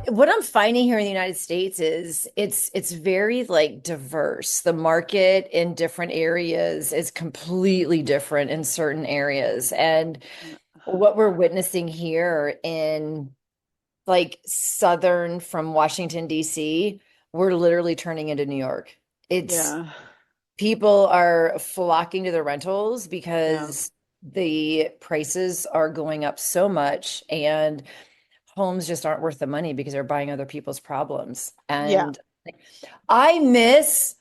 what I'm finding here in the United States is it's very like diverse. The market in different areas is completely different in certain areas. And what we're witnessing here in like southern from Washington, D.C., we're literally turning into New York. It's Yeah. people are flocking to the rentals Yeah. because the prices are going up so much and homes just aren't worth the money because they're buying other people's problems. Yeah. And I miss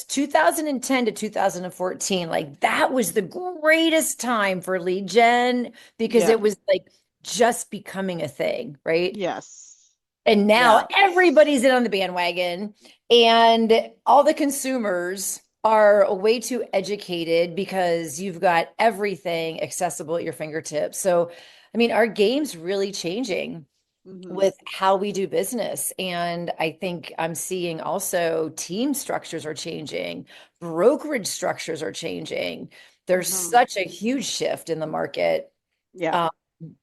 2010 to 2014. Like that was the greatest time for lead gen because Yeah. it was like just becoming a thing, right? Yes. And Yeah. now everybody's in on the bandwagon, and all the consumers are way too educated because you've got everything accessible at your fingertips. So, I mean, our game's really changing Hmm. with how we do business. And I think I'm seeing also team structures are changing, brokerage structures are changing. There's Hmm. such a huge shift in the market. Yeah. Um,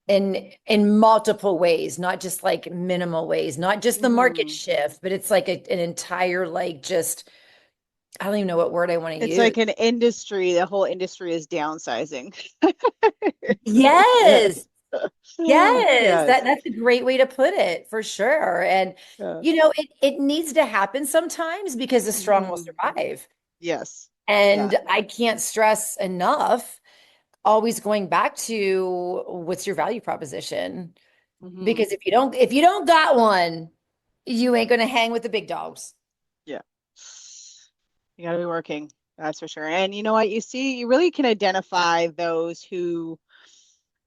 in multiple ways, not just like minimal ways, not just the market Hmm. shift, but it's like an entire like just I don't even know what word I want to It's use. like an industry, the whole industry is downsizing. Yes. Yes. Yes, Yes. that's a great way to put it for sure. And Yeah. it needs to happen sometimes because the strong will Hmm. survive. Yes. Yeah. And I can't stress enough always going back to what's your value proposition? Hmm. Because if you don't got one, you ain't gonna hang with the big dogs. Yeah. You got to be working. That's for sure. And you know what? You see, you really can identify those who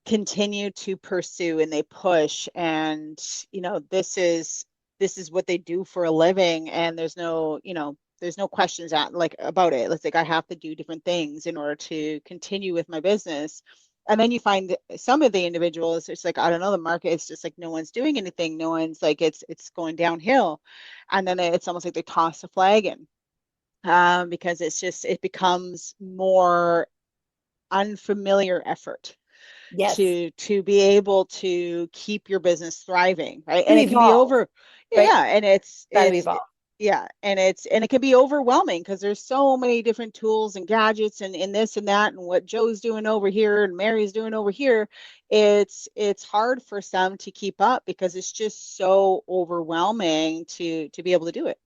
continue to pursue and they push and this is what they do for a living and there's no questions about it. It's like I have to do different things in order to continue with my business. And then you find that some of the individuals, it's like, I don't know, the market is just like no one's doing anything. No one's like it's going downhill. And then it's almost like they toss a flag in because it becomes more unfamiliar effort Yes. to be able to keep your business thriving, right? To And it can be evolve, over, right? yeah, and Got to evolve. yeah, and it can be overwhelming because there's so many different tools and gadgets and this and that and what Joe's doing over here and Mary's doing over here. It's hard for some to keep up because it's just so overwhelming to be able to do it.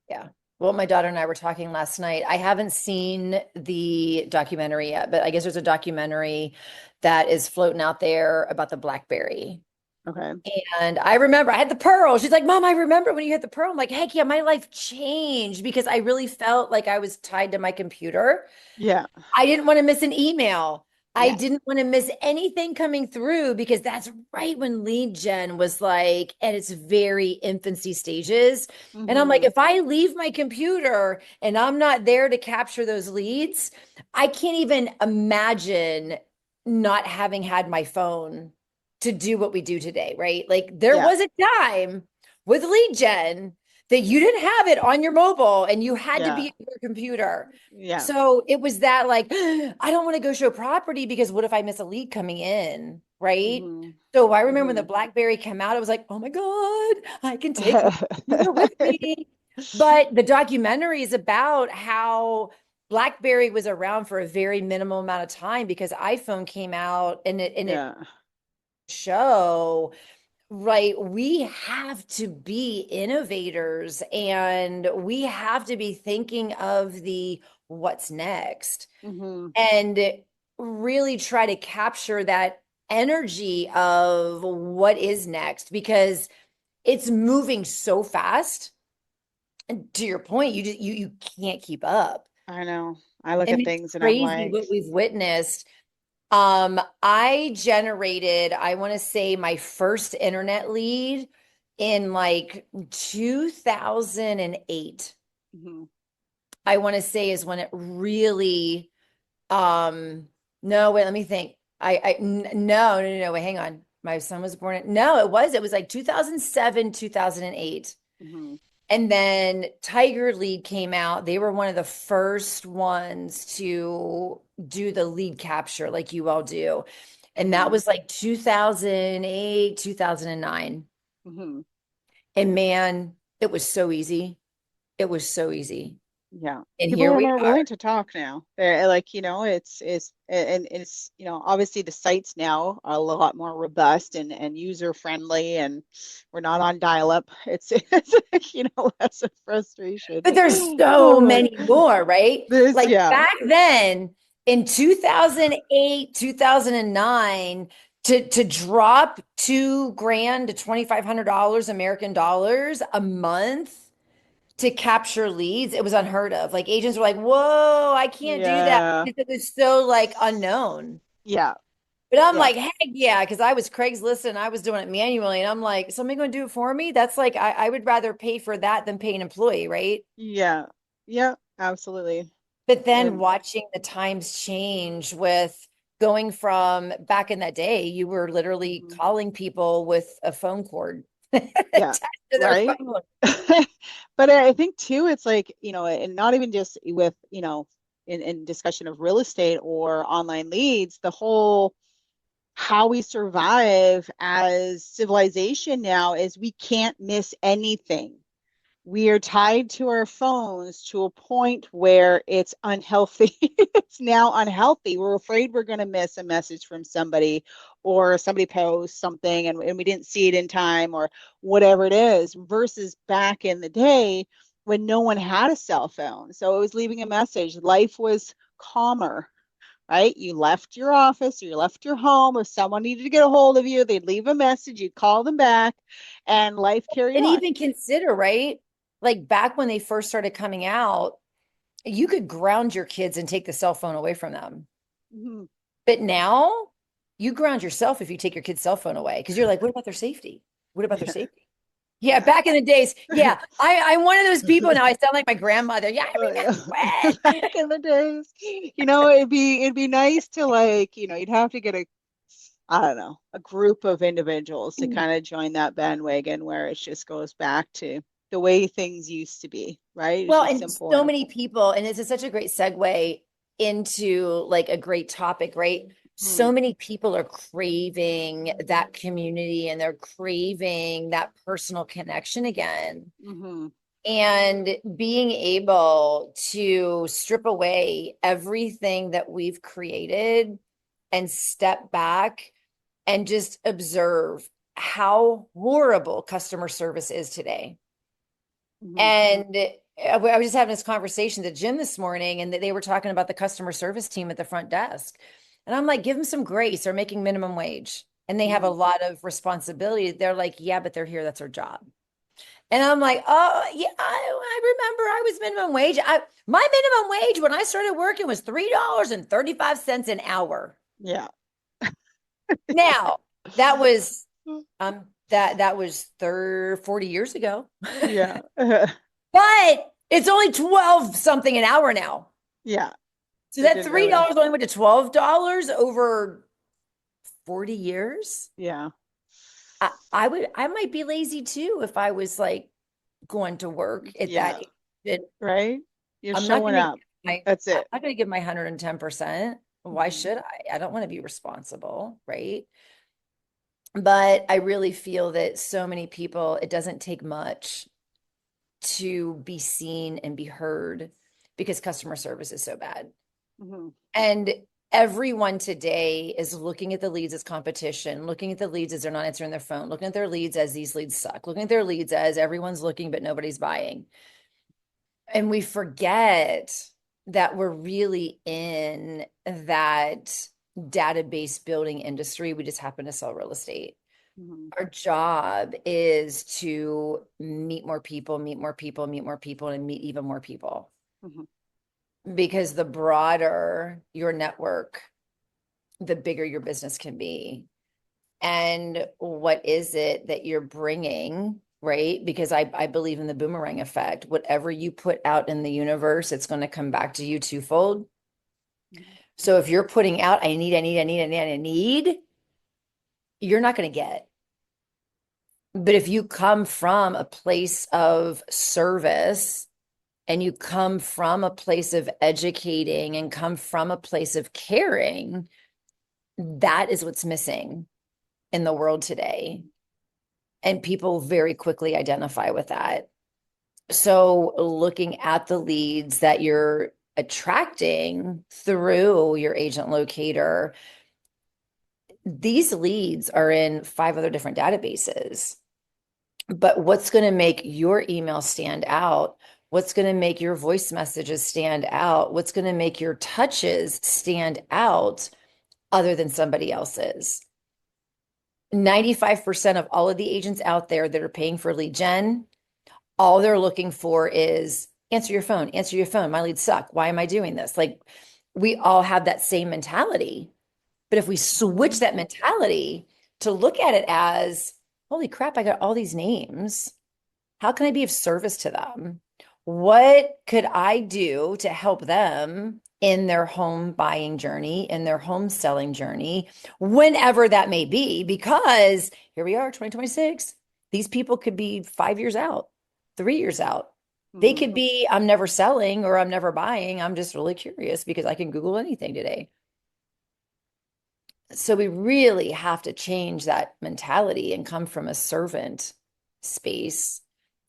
Yeah. Well, my daughter and I were talking last night. I haven't seen the documentary yet, but I guess there's a documentary that is floating out there about the BlackBerry. Okay. And I remember I had the Pearl. She's like, Mom, I remember when you had the Pearl. I'm like, heck yeah, my life changed because I really felt like I was tied to my computer. Yeah. I didn't want to miss an email. I Yeah. didn't want to miss anything coming through because that's right when lead gen was like at its very infancy stages. And I'm like, Hmm. if I leave my computer and I'm not there to capture those leads, I can't even imagine not having had my phone to do what we do today, right? Like there Yeah. was a time with lead gen that you didn't have it on your mobile and you had to Yeah. be at your computer. Yeah. So it was that like, I don't want to go show property because what if I miss a lead coming in? Right. Hmm. So I remember when the Hmm. BlackBerry came out, I was like, oh my God, I can take my computer with me. But the documentary is about how BlackBerry was around for a very minimal amount of time because iPhone came out and it Yeah. show right, we have to be innovators and we have to be thinking of the what's next Hmm. and really try to capture that energy of what is next because it's moving so fast. And to your point, you can't keep up. I know. I look I at mean, it's things and I'm crazy like, what we've witnessed. I generated, I want to say my first internet lead in like 2008. mhm. I want to say is when it really, um, no, wait, let me think. No, wait, hang on. My son was born no, it was like 2007, 2008. Mhm. And then Tiger Lead came out. They were one of the first ones to do the lead capture like you all do. And that Mhm. was like 2008, 2009. Mhm. And man, it was so easy. It was so easy. Yeah. And People here are we more are. willing to talk now. They're like, it's and it's, obviously the sites now are a lot more robust and user friendly, and we're not on dial-up. It's like, less of frustration. But there's so many more, right? There's Like yeah. back then in 2008, 2009, to drop 2 grand to $2,500 American dollars a month to capture leads, it was unheard of. Like agents were like, whoa, I can't do that Yeah. because it was so like unknown. Yeah. But I'm Yeah. like, heck yeah, because I was Craigslist and I was doing it manually. And I'm like, somebody going to do it for me? That's like, I would rather pay for that than pay an employee, right? Yeah. Yeah. Absolutely. But then And watching the times change with going from back in that day, you were literally mhm. calling people with a phone cord Yeah. attached to their Right. phone. But I think too, it's like, and not even just with, in discussion of real estate or online leads, the whole how we survive as civilization now is we can't miss anything. We are tied to our phones to a point where it's unhealthy. It's now unhealthy. We're afraid we're going to miss a message from somebody, or somebody posts something and we didn't see it in time, or whatever it is, versus back in the day when no one had a cell phone. So it was leaving a message. Life was calmer, right? You left your office, or you left your home. If someone needed to get a hold of you, they'd leave a message, you'd call them back, and life carried And on. even consider, right? Like back when they first started coming out, you could ground your kids and take the cell phone away from them. Mhm. But now you ground yourself if you take your kid's cell phone away because you're like, what about their safety? What about their Yeah. safety? Yeah, back in the days. Yeah, I'm one of those people now. I sound like my grandmother. Yeah, I Oh, yeah. remember Back when. in the days, it'd be nice to, like, you'd have to get I don't know, a group of individuals to kind of join that bandwagon where it just goes back to the way things used to be, right? It's Well, just and simple so and many people, and this is such a great segue into like a great topic, right? hmm, So many people are craving that community and they're craving that personal connection again. hmm, And being able to strip away everything that we've created and step back and just observe how horrible customer service is today. hmm, And I was just having this conversation at the gym this morning, and they were talking about the customer service team at the front desk. And I'm like, give them some grace. They're making minimum wage and they have a hmm. lot of responsibility. They're like, yeah, but they're here. That's their job. And I'm like, oh yeah, I remember I was minimum wage. My minimum wage when I started working was $3.35 an hour. Yeah. Now that was that was 40 years ago. Yeah. But it's only 12 something an hour now. Yeah. So It that didn't really. $3 only went to $12 over 40 years. Yeah. I might be lazy too if I was like going to work at Yeah. that age. Right? You're I'm not showing gonna up. my That's I'm it. not gonna give my 110%. Why Hmm. should I? I don't want to be responsible, right? But I really feel that so many people, it doesn't take much to be seen and be heard because customer service is so bad. Hmm. And everyone today is looking at the leads as competition, looking at the leads as they're not answering their phone, looking at their leads as these leads suck, looking at their leads as everyone's looking, but nobody's buying. And we forget that we're really in that database building industry. We just happen to sell real estate. Hmm. Our job is to meet more people, meet more people, meet more people, and meet even more people. Hmm. Because the broader your network, the bigger your business can be. And what is it that you're bringing, right? Because I believe in the boomerang effect. Whatever you put out in the universe, it's going to come back to you twofold. So if you're putting out, I need, you're not going to get. But if you come from a place of service and you come from a place of educating and come from a place of caring, that is what's missing in the world today. And people very quickly identify with that. So looking at the leads that you're attracting through your agent locator, these leads are in 5 other different databases. But what's going to make your email stand out? What's going to make your voice messages stand out? What's going to make your touches stand out other than somebody else's? 95% of all of the agents out there that are paying for lead gen, all they're looking for is answer your phone, answer your phone. My leads suck. Why am I doing this? Like we all have that same mentality. But if we switch Mhm. that mentality to look at it as, holy crap, I got all these names. How can I be of service to them? What could I do to help them in their home buying journey, in their home selling journey, whenever that may be? Because here we are, 2026. These people could be 5 years out, 3 years out. They Mhm. could be, I'm never selling or I'm never buying. I'm just really curious because I can Google anything today. So we really have to change that mentality and come from a servant space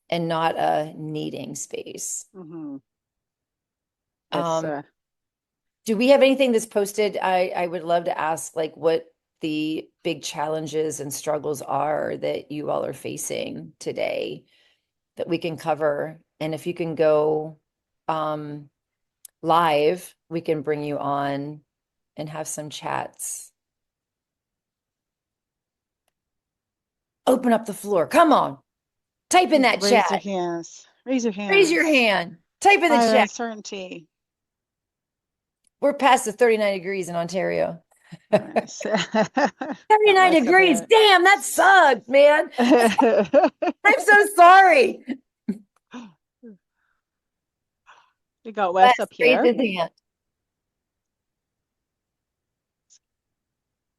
and not a needing space. Mhm. It's Um, do we have anything that's posted? I would love to ask like what the big challenges and struggles are that you all are facing today that we can cover. And if you can go um, live, we can bring you on and have some chats. Open up the floor. Come on, type in that raise your chat. hands. Raise your Raise your hands. hand. Type in the Fire chat. uncertainty. We're past the 39 degrees in Ontario. Nice. Got 39 west up degrees. here. Damn, that sucks, man. I'm so sorry. We got Wes west up raised here. his hand.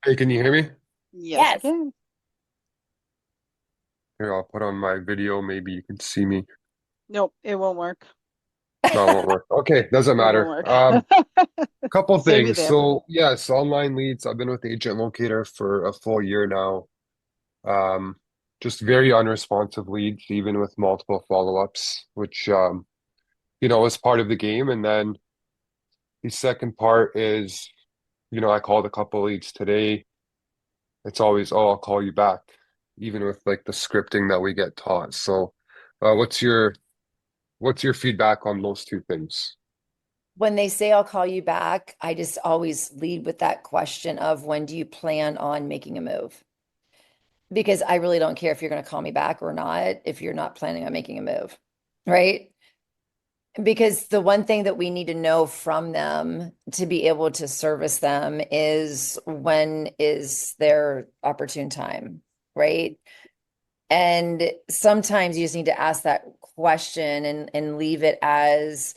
Hey, can you hear me? Yes, we Yes. can. Here, I'll put on my video. Maybe you can see me. Nope, it won't work. No, it won't work. Okay, doesn't It won't matter. work. Couple Save you things. there. So, yes, online leads. I've been with Agent Locator for a full year now. Um, just very unresponsive leads, even with multiple follow-ups, which is part of the game. And then the second part is, I called a couple leads today. It's always, oh, I'll call you back, even with like the scripting that we get taught. So, what's your feedback on those two things? When they say I'll call you back, I just always lead with that question of when do you plan on making a move? Because I really don't care if you're going to call me back or not if you're not planning on making a move, right? Because the one thing that we need to know from them to be able to service them is when is their opportune time, right? And sometimes you just need to ask that question and leave it as,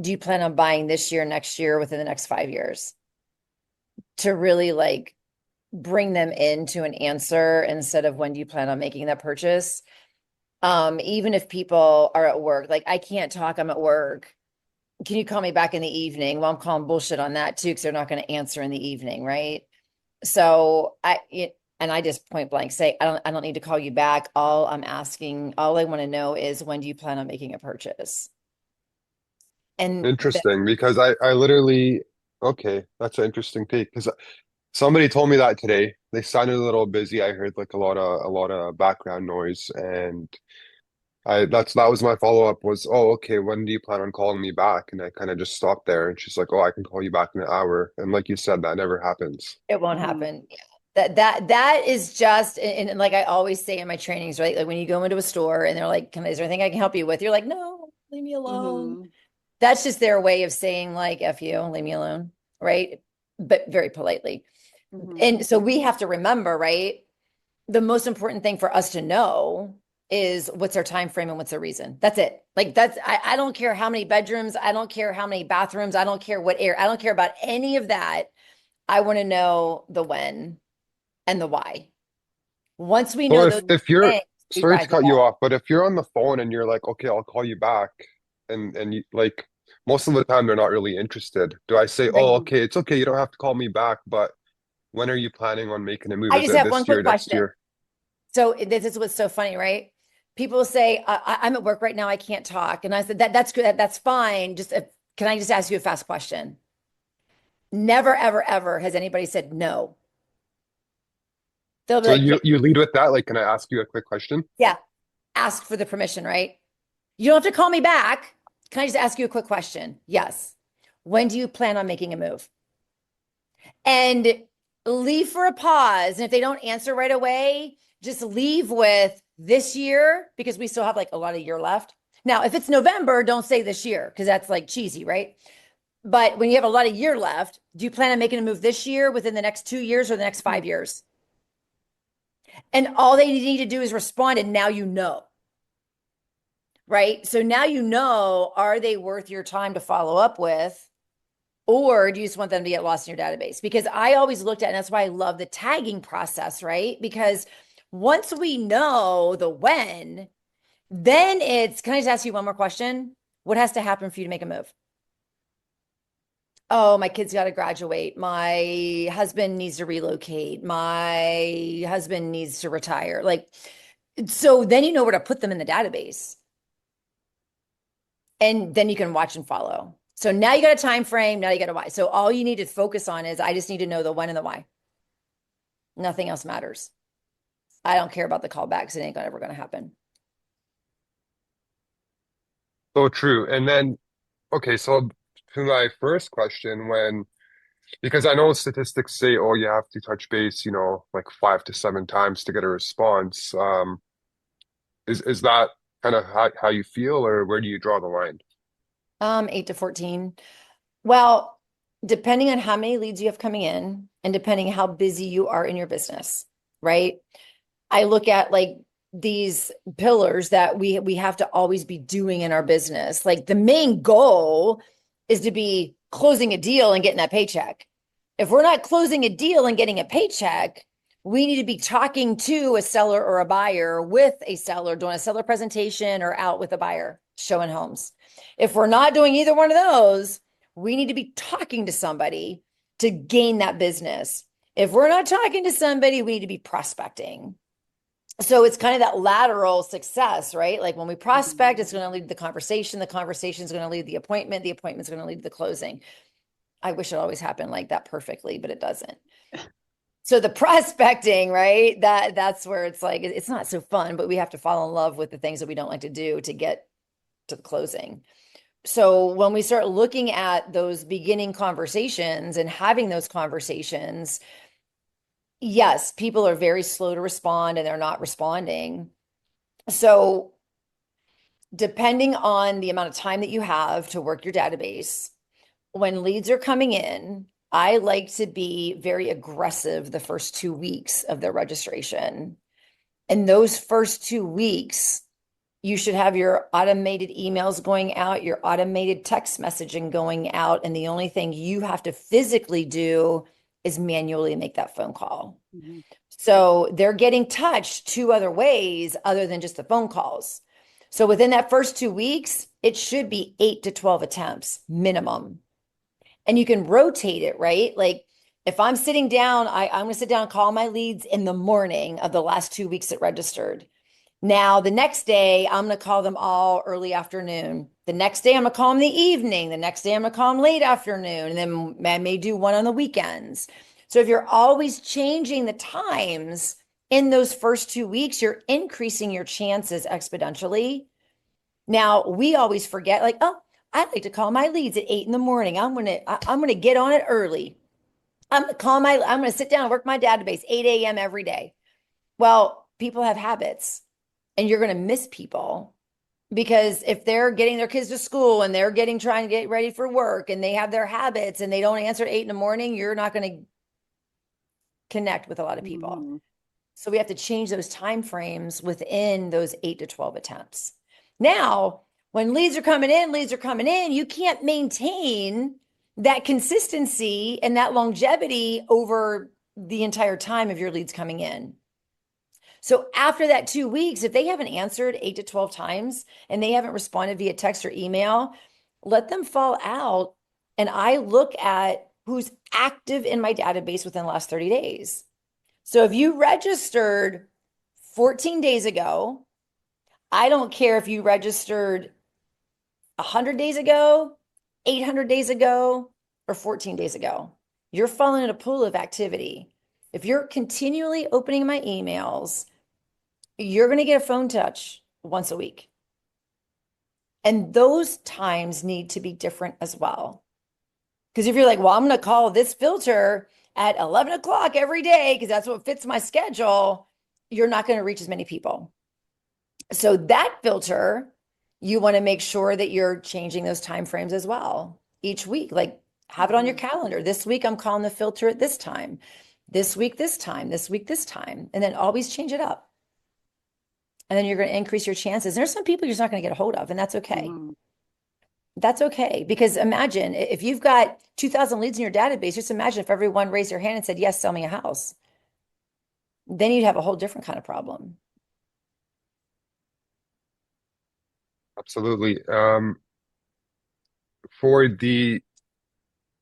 do you plan on buying this year, next year, within the next 5 years? To really like bring them into an answer instead of when do you plan on making that purchase? Even if people are at work, like I can't talk, I'm at work. Can you call me back in the evening? Well, I'm calling bullshit on that too, because they're not going to answer in the evening, right? So and I just point blank say, I don't need to call you back. All I want to know is when do you plan on making a purchase? And Interesting, because I literally, okay, that's an interesting take because somebody told me that today. They sounded a little busy. I heard like a lot of background noise, and that was my follow-up was, oh, okay, when do you plan on calling me back? And I kind of just stopped there, and she's like, oh, I can call you back in an hour. And like you said, that never happens. it won't Mhm. happen. Yeah. That is just and like I always say in my trainings, right? Like when you go into a store and they're like, is there anything I can help you with? You're like, no, leave me alone. Mhm. That's just their way of saying like F you, leave me alone, right? But very politely. Mhm. And so we have to remember, right? The most important thing for us to know is what's our time frame and what's the reason. That's it. Like I don't care how many bedrooms, I don't care how many bathrooms, I don't care what air, I don't care about any of that. I want to know the when and the why. Once we know So those if Mhm. if you're, things, we sorry to drive the cut you ball. off, but if you're on the phone and you're like, okay, I'll call you back, and you like most of the time they're not really interested. Do I say, Right. oh, okay, it's okay, you don't have to call me back, but when are you planning on making a move? I Is just it have one this quick year, next question. year? So this is what's so funny, right? People say, I'm at work right now, I can't talk. And I said, that's good, that's fine. Just can I just ask you a fast question? Never, ever, ever has anybody said no. They'll be So like, yeah, you lead with that. Like, can I ask you a quick question? yeah, ask for the permission, right? You don't have to call me back. Can I just ask you a quick question? Yes. When do you plan on making a move? And leave for a pause. And if they don't answer right away, just leave with this year because we still have like a lot of year left. Now, if it's November, don't say this year because that's like cheesy, right? But when you have a lot of year left, do you plan on making a move this year, within the next 2 years, or the next 5 years? And all they need to do is respond, and now you know, right? So now you know, are they worth your time to follow up with? Or do you just want them to get lost in your database? Because I always looked at, and that's why I love the tagging process, right? Because once we know the when, then can I just ask you one more question? What has to happen for you to make a move? Oh, my kid's got to graduate. My husband needs to relocate. My husband needs to retire. Like, so then you know where to put them in the database. And then you can watch and follow. So now you got a time frame, now you got a why. So all you need to focus on is I just need to know the when and the why. Nothing else matters. I don't care about the callbacks. It ain't ever going to happen. So true. And then, okay, so to my first question, because I know statistics say, oh, you have to touch base, like 5 to 7 times to get a response. Is that kind of how you feel, or where do you draw the line? 8 to 14. Well, depending on how many leads you have coming in and depending how busy you are in your business, right? I look at like these pillars that we have to always be doing in our business. Like the main goal is to be closing a deal and getting that paycheck. If we're not closing a deal and getting a paycheck, we need to be talking to a seller or a buyer with a seller, doing a seller presentation or out with a buyer, showing homes. If we're not doing either one of those, we need to be talking to somebody to gain that business. If we're not talking to somebody, we need to be prospecting. So it's kind of that lateral success, right? Like when we prospect, it's going to lead to the conversation. The conversation is going to lead to the appointment. The appointment is going to lead to the closing. I wish it always happened like that perfectly, but it doesn't. So the prospecting, right? That's where it's like it's not so fun, but we have to fall in love with the things that we don't like to do to get to the closing. So when we start looking at those beginning conversations and having those conversations, yes, people are very slow to respond and they're not responding. So depending on the amount of time that you have to work your database, when leads are coming in, I like to be very aggressive the first 2 weeks of their registration. And those first 2 weeks, you should have your automated emails going out, your automated text messaging going out. And the only thing you have to physically do is manually make that phone call. Mm-hmm. So they're getting touched 2 other ways other than just the phone calls. So within that first 2 weeks, it should be 8 to 12 attempts minimum. And you can rotate it, right? Like if I'm sitting down, I'm going to sit down and call my leads in the morning of the last 2 weeks that registered. Now, the next day, I'm going to call them all early afternoon. The next day, I'm going to call them the evening. The next day, I'm going to call them late afternoon. And then I may do one on the weekends. So if you're always changing the times in those first 2 weeks, you're increasing your chances exponentially. Now, we always forget, like, oh, I like to call my leads at 8 in the morning. I'm gonna get on it early. I'm gonna sit down and work my database 8 a.m. every day. Well, people have habits and you're gonna miss people because if they're getting their kids to school and they're trying to get ready for work and they have their habits and they don't answer at 8 in the morning, you're not gonna connect with a lot of people. Mm-hmm. So we have to change those time frames within those 8 to 12 attempts. Now, when leads are coming in, you can't maintain that consistency and that longevity over the entire time of your leads coming in. So after that 2 weeks, if they haven't answered 8 to 12 times and they haven't responded via text or email, let them fall out. And I look at who's active in my database within the last 30 days. So if you registered 14 days ago. I don't care if you registered 100 days ago, 800 days ago, or 14 days ago. You're falling in a pool of activity. If you're continually opening my emails, you're going to get a phone touch once a week. And those times need to be different as well. Because if you're like, well, I'm going to call this filter at 11 o'clock every day because that's what fits my schedule, you're not going to reach as many people. So that filter, you want to make sure that you're changing those time frames as well each week. Like have it on your calendar. This week, I'm calling the filter at this time. This week, this time. This week, this time. And then always change it up. And then you're going to increase your chances. There's some people you're just not going to get a hold of, and that's okay. That's okay. Because imagine if you've got 2,000 leads in your database, just imagine if everyone raised their hand and said, yes, sell me a house. Then you'd have a whole different kind of problem. Absolutely. For the,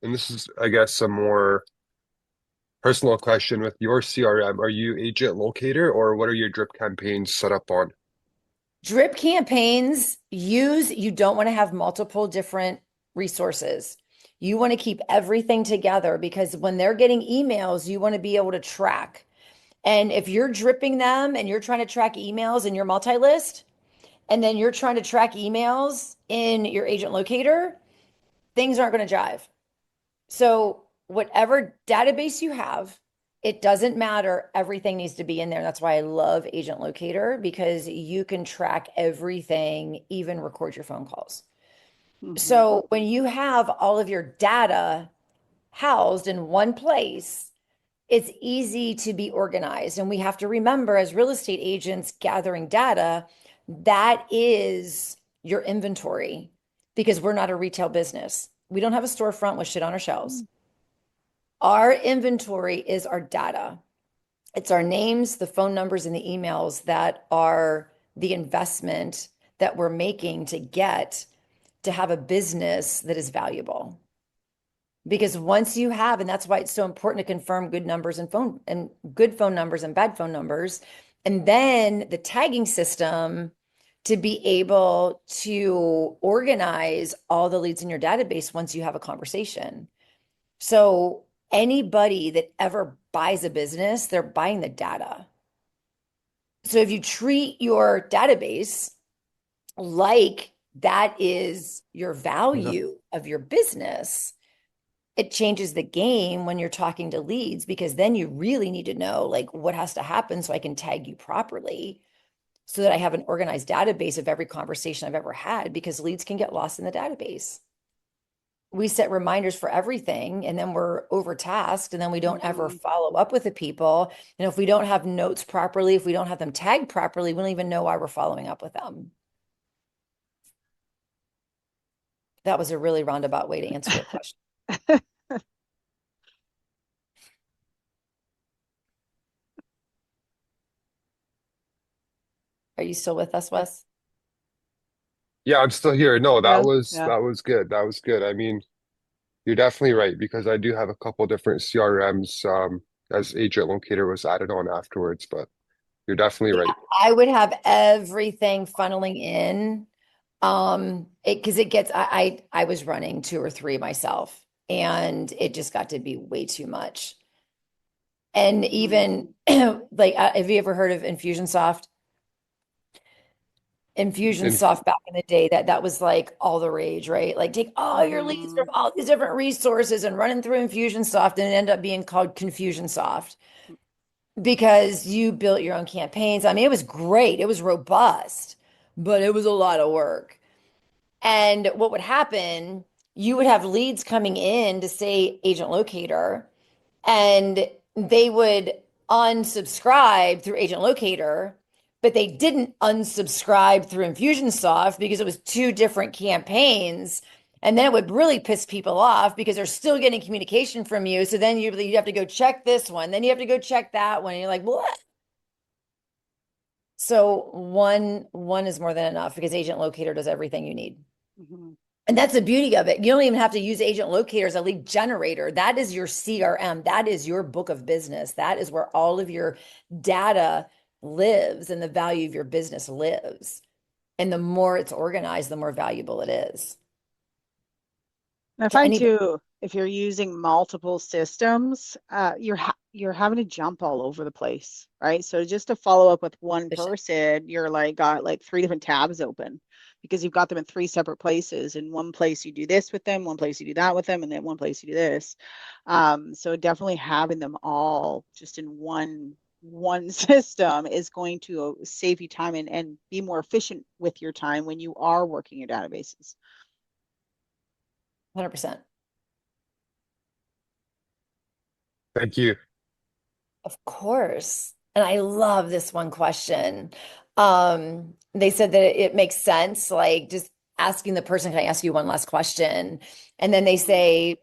and this is, I guess, a more personal question with your CRM. Are you Agent Locator or what are your drip campaigns set up on? Drip campaigns you don't want to have multiple different resources. You want to keep everything together because when they're getting emails, you want to be able to track. And if you're dripping them and you're trying to track emails in your multi-list, and then you're trying to track emails in your agent locator, things aren't going to jive. So whatever database you have, it doesn't matter. Everything needs to be in there. That's why I love Agent Locator because you can track everything, even record your phone calls. So when you have all of your data housed in one place, it's easy to be organized. And we have to remember as real estate agents gathering data, that is your inventory because we're not a retail business. We don't have a storefront with shit on our shelves. Our inventory is our data. It's our names, the phone numbers, and the emails that are the investment that we're making to get to have a business that is valuable. Because once you have, and that's why it's so important to confirm good numbers and good phone numbers and bad phone numbers, and then the tagging system to be able to organize all the leads in your database once you have a conversation. So anybody that ever buys a business, they're buying the data. So if you treat your database like that is your value of your business, it changes the game when you're talking to leads because then you really need to know like what has to happen so I can tag you properly so that I have an organized database of every conversation I've ever had because leads can get lost in the database. We set reminders for everything and then we're overtasked and then we don't ever follow up with the people. And if we don't have notes properly, if we don't have them tagged properly, we don't even know why we're following up with them. That was a really roundabout way to answer your question. Are you still with us, Wes? Yeah, I'm still here. No, Yeah, that was good. That was good. I mean, you're definitely right because I do have a couple different CRMs as Agent Locator was added on afterwards, but you're definitely right. I would have everything funneling in. Because it gets I was running 2 or 3 myself and it just got to be way too much. And even like have you ever heard of Infusionsoft? And Infusionsoft back in the day, that was like all the rage, right? Like take all your leads from all these different resources and run them through Infusionsoft and it ended up being called Confusionsoft because you built your own campaigns. I mean, it was great. It was robust, but it was a lot of work. And what would happen, you would have leads coming in to say Agent Locator, and they would unsubscribe through Agent Locator, but they didn't unsubscribe through Infusionsoft because it was 2 different campaigns. And then it would really piss people off because they're still getting communication from you. So then you have to go check this one, then you have to go check that one. And you're like, what? So one is more than enough because Agent Locator does everything you need. And that's the beauty of it. You don't even have to use Agent Locator as a lead generator. That is your CRM. That is your book of business. That is where all of your data lives and the value of your business lives. And the more it's organized, the more valuable it is And I to find anybody. too, if you're using multiple systems, you're having to jump all over the place, right? So just to follow up with one person, you're like got like three different tabs open because you've got them in three separate places. In one place you do this with them, one place you do that with them, and then one place you do this. So definitely having them all just in one system is going to save you time and be more efficient with your time when you are working your databases. 100%. Thank you. Of course. And I love this one question. They said that it makes sense, like just asking the person, can I ask you one last question? And then they say,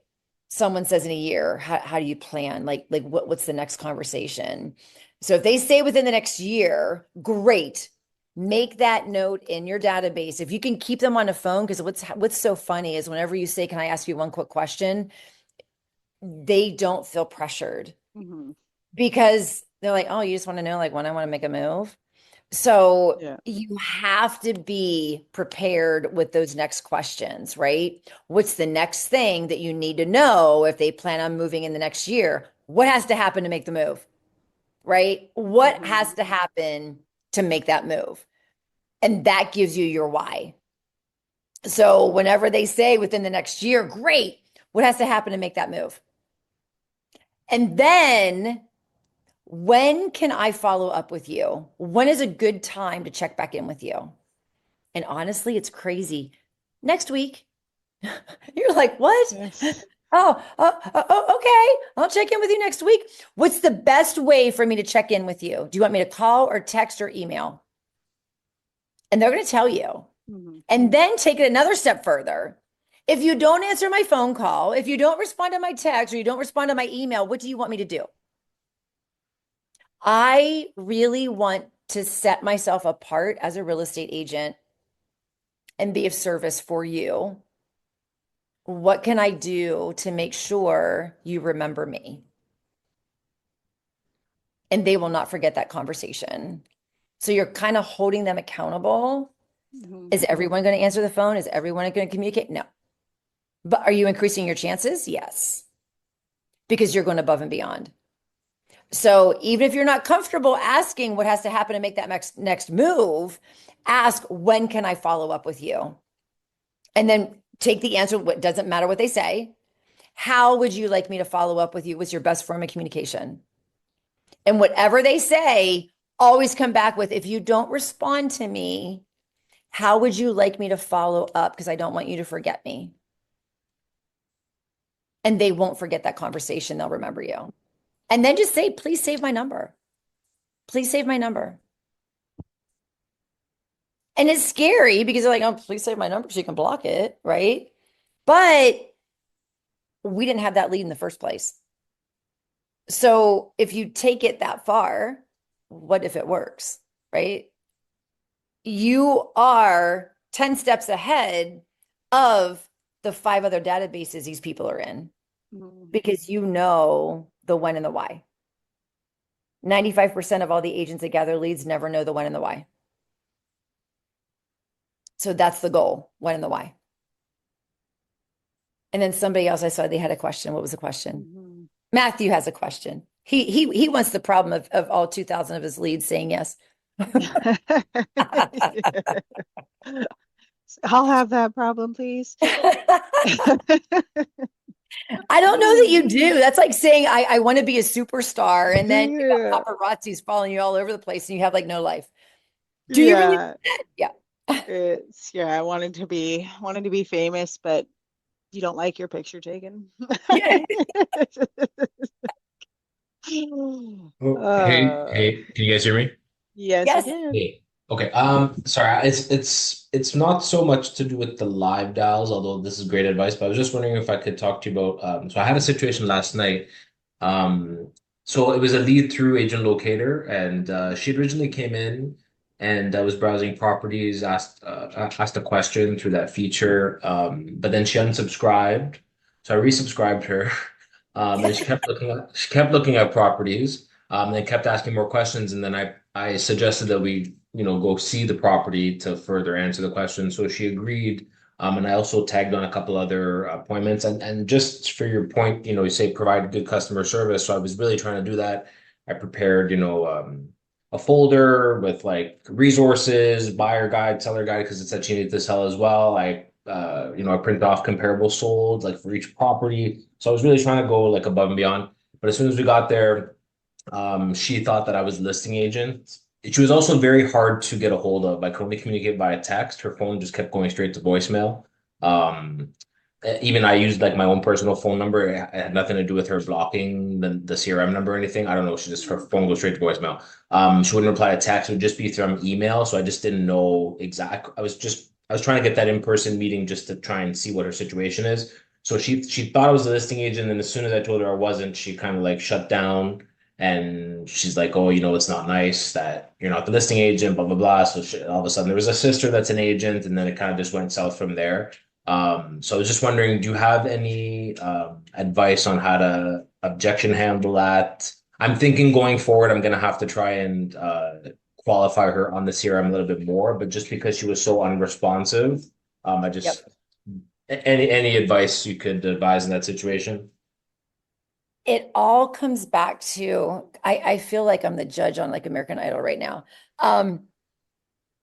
someone says in a year, how do you plan? Like what's the next conversation? So if they say within the next year, great. Make that note in your database. If you can keep them on a phone, because what's so funny is whenever you say, can I ask you one quick question? They don't feel pressured Mhm. because they're like, oh, you just want to know like when I want to make a move. So Yeah. you have to be prepared with those next questions, right? What's the next thing that you need to know if they plan on moving in the next year? What has to happen to make the move, right? What has Mhm. to happen to make that move? And that gives you your why. So whenever they say within the next year, great, what has to happen to make that move? And then when can I follow up with you? When is a good time to check back in with you? And honestly, it's crazy. Next week, you're like, what? Yes. Okay. I'll check in with you next week. What's the best way for me to check in with you? Do you want me to call or text or email? And they're going to tell you. Mhm. And then take it another step further. If you don't answer my phone call, if you don't respond to my text or you don't respond to my email, what do you want me to do? I really want to set myself apart as a real estate agent and be of service for you. What can I do to make sure you remember me? And they will not forget that conversation. So you're kind of holding them accountable. Mhm. Is everyone going to answer the phone? Is everyone going to communicate? No. But are you increasing your chances? Yes, because you're going above and beyond. So even if you're not comfortable asking what has to happen to make that next move, ask when can I follow up with you? And then take the answer. What doesn't matter what they say. How would you like me to follow up with you? What's your best form of communication? And whatever they say, always come back with, if you don't respond to me, how would you like me to follow up? Because I don't want you to forget me. And they won't forget that conversation. They'll remember you. And then just say, please save my number. Please save my number. And it's scary because they're like, oh, please save my number so you can block it, right? But we didn't have that lead in the first place. So if you take it that far, what if it works, right? You are 10 steps ahead of the five other databases these people are in Mhm. because you know the when and the why. 95% of all the agents that gather leads never know the when and the why. So that's the goal, when and the why. And then somebody else I saw they had a question. What was the question? Mhm. Matthew has a question. He wants the problem of all 2,000 of his leads saying yes. I'll have that problem, please. I don't know that you do. That's like saying I want to be a superstar, and then you Yeah. got paparazzis following you all over the place, and you have like no life. Do you really? Yeah. Yeah. It's yeah, I wanted to be famous, but you don't like your picture taken. Yeah. Oh, hey, Uh, hey, can you guys hear me? yes, we Yes. can. Hey. Okay. Sorry, it's not so much to do with the live dials, although this is great advice, but I was just wondering if I could talk to you about so I had a situation last night. Um, so it was a lead through Agent Locator, and she originally came in and I was browsing properties, asked a question through that feature, but then she unsubscribed. So I resubscribed her. And she kept looking at properties, and kept asking more questions, and then I suggested that we, go see the property to further answer the question. So she agreed. And I also tagged on a couple other appointments. And just for your point, you say provide good customer service. So I was really trying to do that. I prepared, a folder with like resources, buyer guide, seller guide, because it said she needed to sell as well. I print off comparable sold like for each property. So I was really trying to go like above and beyond. But as soon as we got there, she thought that I was a listing agent. She was also very hard to get a hold of. I could only communicate via text. Her phone just kept going straight to voicemail. Um, Even I used like my own personal phone number. It had nothing to do with her blocking the CRM number or anything. I don't know. Her phone goes straight to voicemail. She wouldn't reply to text. It would just be through email. So I just didn't know exact. I was trying to get that in-person meeting just to try and see what her situation is. So she thought I was a listing agent, and as soon as I told her I wasn't, she kind of like shut down. And she's like, "Oh, it's not nice that you're not the listing agent, blah blah blah." So all of a sudden, there was a sister that's an agent, and then it kind of just went south from there. So I was just wondering, do you have any advice on how to objection handle that? I'm thinking going forward, I'm gonna have to try and qualify her on the CRM a little bit more, but just because she was so unresponsive, I Yep. just any advice you could advise in that situation? It all comes back to, I feel like I'm the judge on like American Idol right now. Um,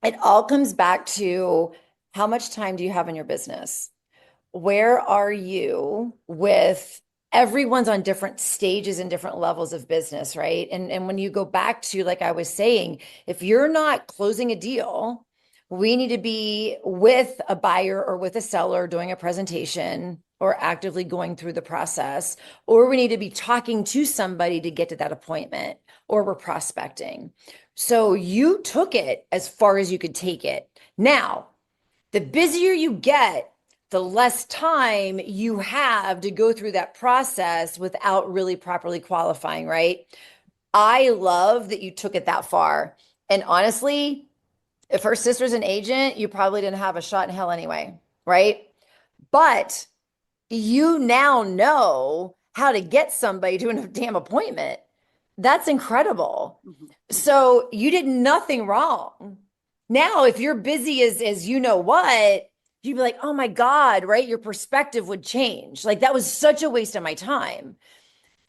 it all comes back to how much time do you have in your business? Where are you with everyone's on different stages and different levels of business, right? And when you go back to, like I was saying, if you're not closing a deal, we need to be with a buyer or with a seller doing a presentation or actively going through the process, or we need to be talking to somebody to get to that appointment, or we're prospecting. So you took it as far as you could take it. Now, the busier you get, the less time you have to go through that process without really properly qualifying, right? I love that you took it that far. And honestly, if her sister's an agent, you probably didn't have a shot in hell anyway, right? But you now know how to get somebody to a damn appointment. That's incredible. Mhm. So you did nothing wrong. Now, if you're busy as you know what, you'd be like, oh my God, right? Your perspective would change. Like that was such a waste of my time.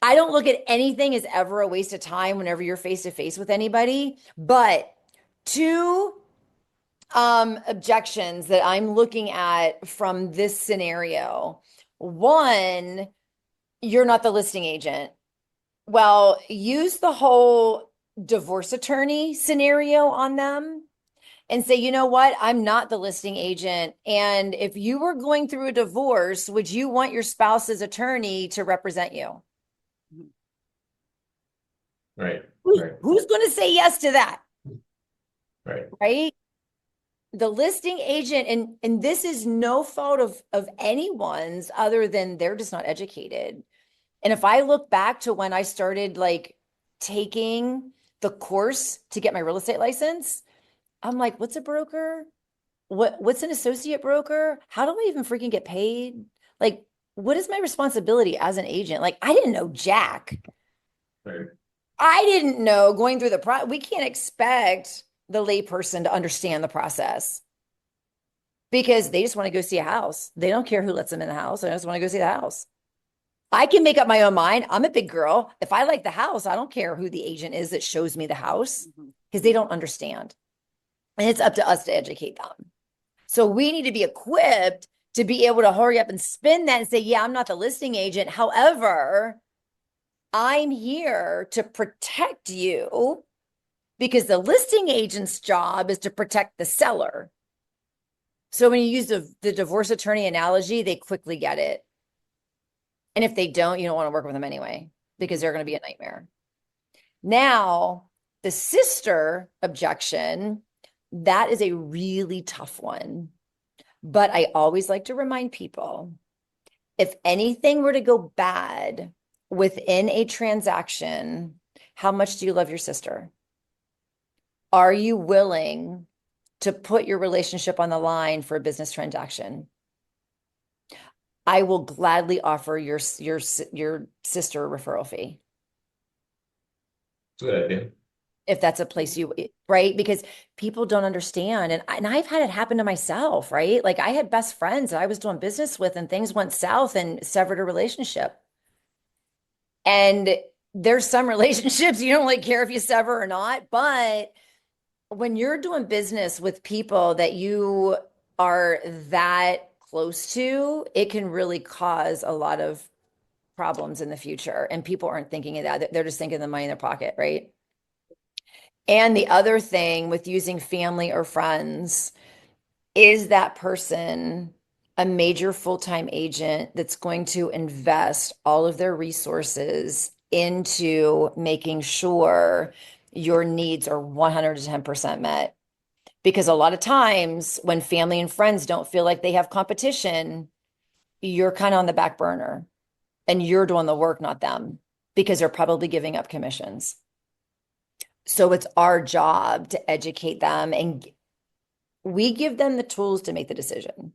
I don't look at anything as ever a waste of time whenever you're face to face with anybody. But two objections that I'm looking at from this scenario. One, you're not the listing agent. Well, use the whole divorce attorney scenario on them and say, you know what? I'm not the listing agent. And if you were going through a divorce, would you want your spouse's attorney to represent you? Mhm. Right, Who's, right, who's going to say yes to that? right. Right? The listing agent, and this is no fault of anyone's other than they're just not educated. And if I look back to when I started like taking the course to get my real estate license, I'm like, what's a broker? What's an associate broker? How do I even freaking get paid? Like, what is my responsibility as an agent? Like, I didn't know jack. Right. I didn't know going through the we can't expect the layperson to understand the process because they just want to go see a house. They don't care who lets them in the house. They just want to go see the house. I can make up my own mind. I'm a big girl. If I like the house, I don't care who the agent is that shows me the house Mhm. because they don't understand. And it's up to us to educate them. So we need to be equipped to be able to hurry up and spin that and say, yeah, I'm not the listing agent. However, I'm here to protect you because the listing agent's job is to protect the seller. So when you use the divorce attorney analogy, they quickly get it. And if they don't, you don't want to work with them anyway because they're going to be a nightmare. Now, the sister objection, that is a really tough one. But I always like to remind people if anything were to go bad within a transaction, how much do you love your sister? Are you willing to put your relationship on the line for a business transaction? I will gladly offer your sister a referral fee. It's a good idea. if that's a place you, right? Because people don't understand. And I've had it happen to myself, right? Like I had best friends that I was doing business with and things went south and severed a relationship. And there's some relationships you don't like care if you sever or not, but when you're doing business with people that you are that close to, it can really cause a lot of problems in the future. And people aren't thinking of that. They're just thinking of the money in their pocket, right? And the other thing with using family or friends is that person a major full-time agent that's going to invest all of their resources into making sure your needs are 110% met? Because a lot of times when family and friends don't feel like they have competition, you're kind of on the back burner and you're doing the work, not them, because they're probably giving up commissions. So it's our job to educate them and we give them the tools to make the decision.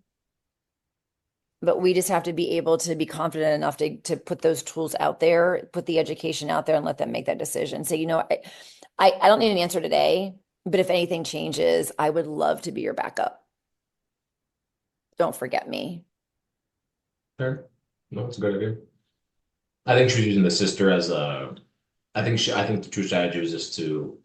But we just have to be able to be confident enough to put those tools out there, put the education out there and let them make that decision. Say, I don't need an answer today, but if anything changes, I would love to be your backup. Don't forget me. Sure. No, it's a good idea. I think she's using the sister as a. I think the true strategy was just to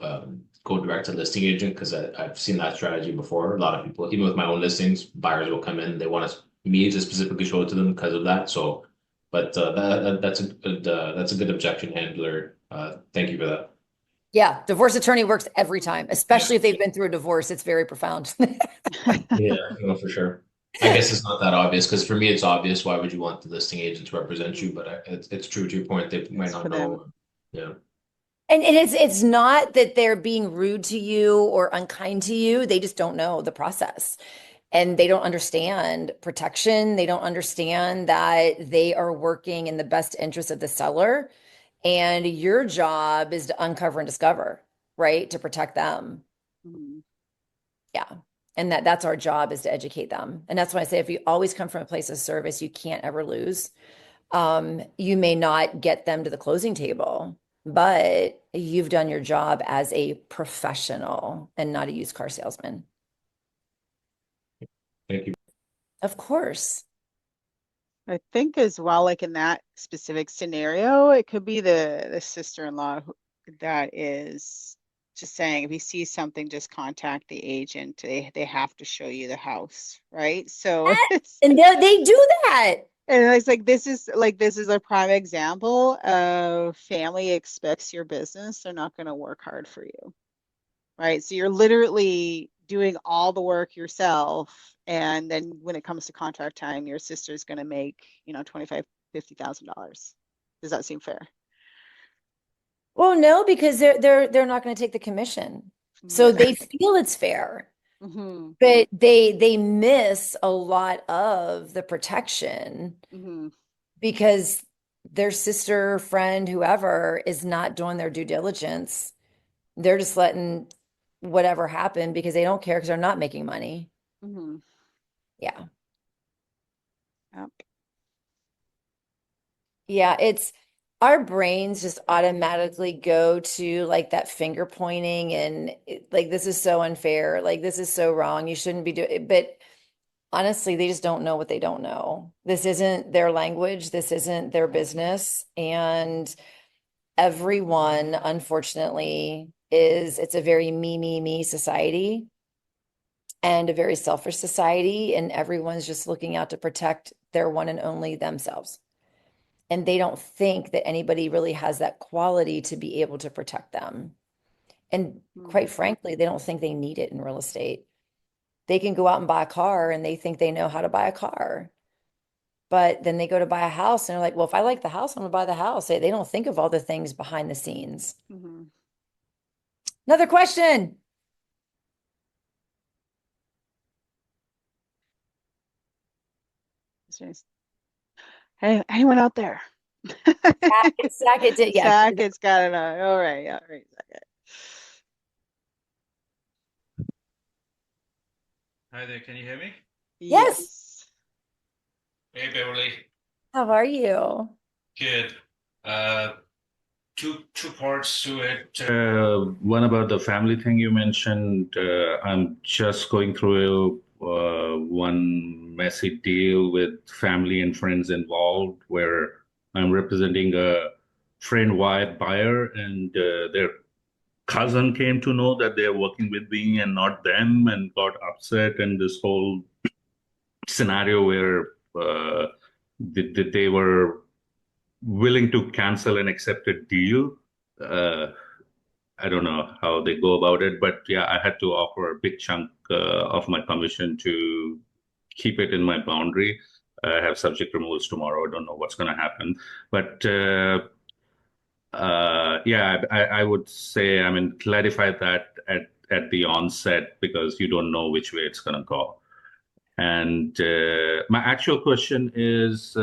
go direct to listing agent because I've seen that strategy before. A lot of people, even with my own listings, buyers will come in. They want me to specifically show it to them because of that. So, but that's a good objection handler. Thank you for that. Yeah, divorce attorney works every time, Yeah. especially if they've been through a divorce. It's very profound. Yeah, no, for sure. I guess it's not that obvious because for me it's obvious. Why would you want the listing agent to represent you? But it's true to your point. They might It's not for them. know. Yeah. And it's not that they're being rude to you or unkind to you. They just don't know the process. And they don't understand protection. They don't understand that they are working in the best interest of the seller. And your job is to uncover and discover, right? To protect them. Mhm. Yeah. And that's our job is to educate them. And that's why I say if you always come from a place of service, you can't ever lose. You may not get them to the closing table, but you've done your job as a professional and not a used car salesman. Thank you. Of course. I think as well, like in that specific scenario, it could be the sister-in-law that is just saying if he sees something, just contact the agent. They have to show you the house, right? So it's And they do that. and it's like this is a prime example of family expects your business. They're not going to work hard for you, right? So you're literally doing all the work yourself. And then when it comes to contract time, your sister's going to make, $25,000, $50,000. Does that seem fair? Well, no, because they're not going to take the commission. So Yeah. they feel it's fair, hmm but they miss a lot of the protection hmm because their sister, friend, whoever is not doing their due diligence. They're just letting whatever happen because they don't care because they're not making money. hmm Yeah. Yep. Yeah, it's our brains just automatically go to like that finger pointing and like this is so unfair, like this is so wrong, you shouldn't be doing it. But honestly, they just don't know what they don't know. This isn't their language, this isn't their business, and everyone, unfortunately, it's a very me society and a very selfish society, and everyone's just looking out to protect their one and only themselves. And they don't think that anybody really has that quality to be able to protect them. And quite hmm frankly, they don't think they need it in real estate. They can go out and buy a car and they think they know how to buy a car. But then they go to buy a house and they're like, well, if I like the house, I'm gonna buy the house. They don't think of all the things behind the scenes. hmm Another question. Hey, anyone out there? Sackett did, yeah. Sackett's got it on. All right, Sackett. Hi there, can you hear me? Yes. Yes. Hey, Beverly. How are you? Good. Uh, two parts to it. One about the family thing you mentioned. I'm just going through one messy deal with family and friends involved, where I'm representing a friend wife buyer, and their cousin came to know that they're working with me and not them, and got upset. And this whole scenario where they were willing to cancel an accepted deal. Uh, I don't know how they go about it, but yeah, I had to offer a big chunk of my commission to keep it in my boundary. I have subject removals tomorrow. I don't know what's going to happen, but yeah, I would say, I mean, clarify that at the onset, because you don't know which way it's going to go. And my actual question is,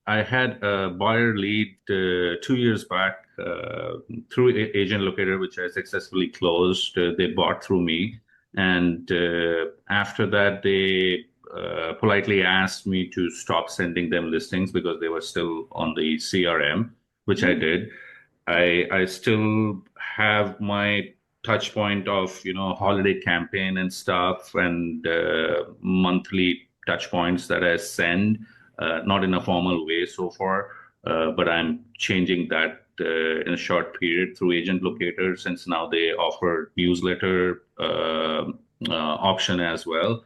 I had a buyer lead 2 years back through AgentLocator, which I successfully closed. They bought through me. And after that, they politely asked me to stop sending them listings because they were still on the CRM, which I did. I still have my touch point of, holiday campaign and stuff, and monthly touch points that I send, not in a formal way so far, but I'm changing that in a short period through AgentLocator, since now they offer newsletter option as well.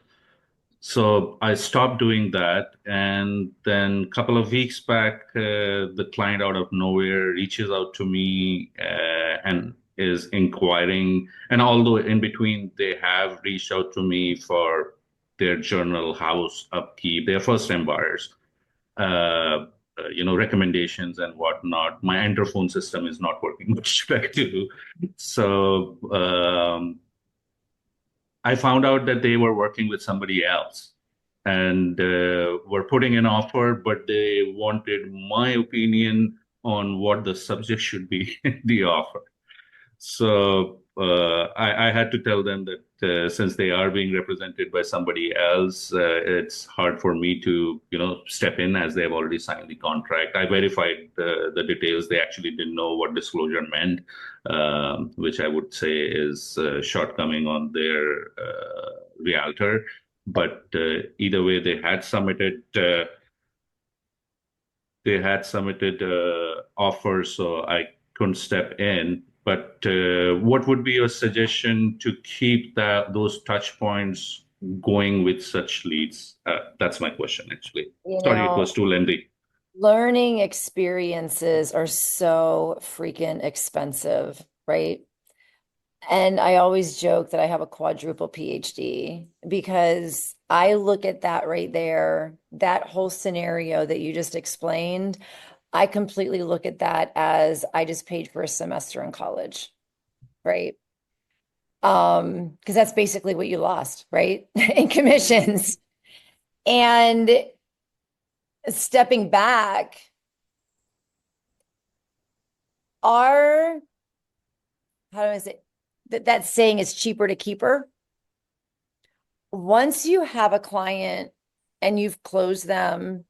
So I stopped doing that, and then a couple of weeks back, the client out of nowhere reaches out to me and is inquiring. And although in between they have reached out to me for their general house upkeep, they're first-time buyers, recommendations and whatnot. My Enterphone system is not working much back too. So I found out that they were working with somebody else and were putting an offer, but they wanted my opinion on what the subject should be in the offer. So I had to tell them that since they are being represented by somebody else, it's hard for me to, step in, as they've already signed the contract. I verified the details. They actually didn't know what disclosure meant, which I would say is a shortcoming on their realtor. But either way, they had submitted offers, so I couldn't step in. But what would be your suggestion to keep those touch points going with such leads? That's my question, actually. Sorry, it was too lengthy. Learning experiences are so freaking expensive, right? And I always joke that I have a quadruple PhD because I look at that right there, that whole scenario that you just explained. I completely look at that as I just paid for a semester in college, right? Because that's basically what you lost, right? In commissions. And stepping back, how do I say that saying is cheaper to keep her. Once you have a client and you've closed them,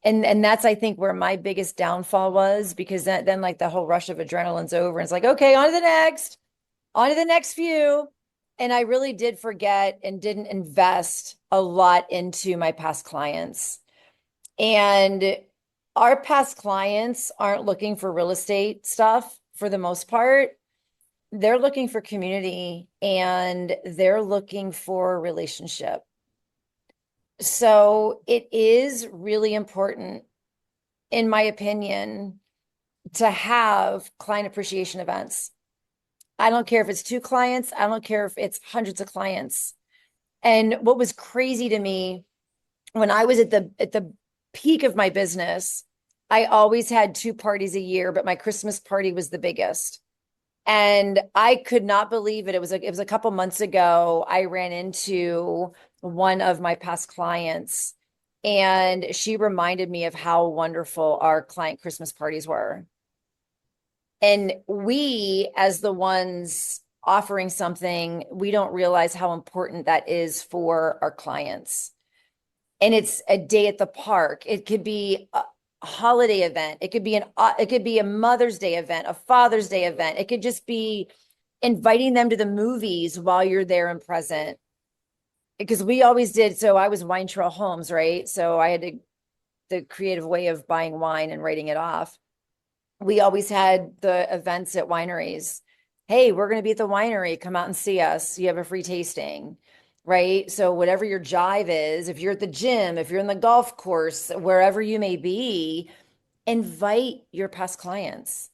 and that's, I think, where my biggest downfall was, because then like the whole rush of adrenaline's over and it's like, okay, on to the next few. And I really did forget and didn't invest a lot into my past clients. And our past clients aren't looking for real estate stuff for the most part. They're looking for community and they're looking for a relationship. So it is really important, in my opinion, to have client appreciation events. I don't care if it's 2 clients. I don't care if it's hundreds of clients. And what was crazy to me when I was at the peak of my business, I always had 2 parties a year, but my Christmas party was the biggest. And I could not believe it. It was a couple months ago. I ran into one of my past clients, and she reminded me of how wonderful our client Christmas parties were. And we, as the ones offering something, we don't realize how important that is for our clients. And it's a day at the park. It could be holiday event. It could be a Mother's Day event, a Father's Day event. It could just be inviting them to the movies while you're there and present. Because we always did. So I was Wine Trail Homes, right? So I had the creative way of buying wine and writing it off. We always had the events at wineries. Hey, we're going to be at the winery. Come out and see us. You have a free tasting, right? So whatever your jive is, if you're at the gym, if you're in the golf course, wherever you may be, invite your past clients,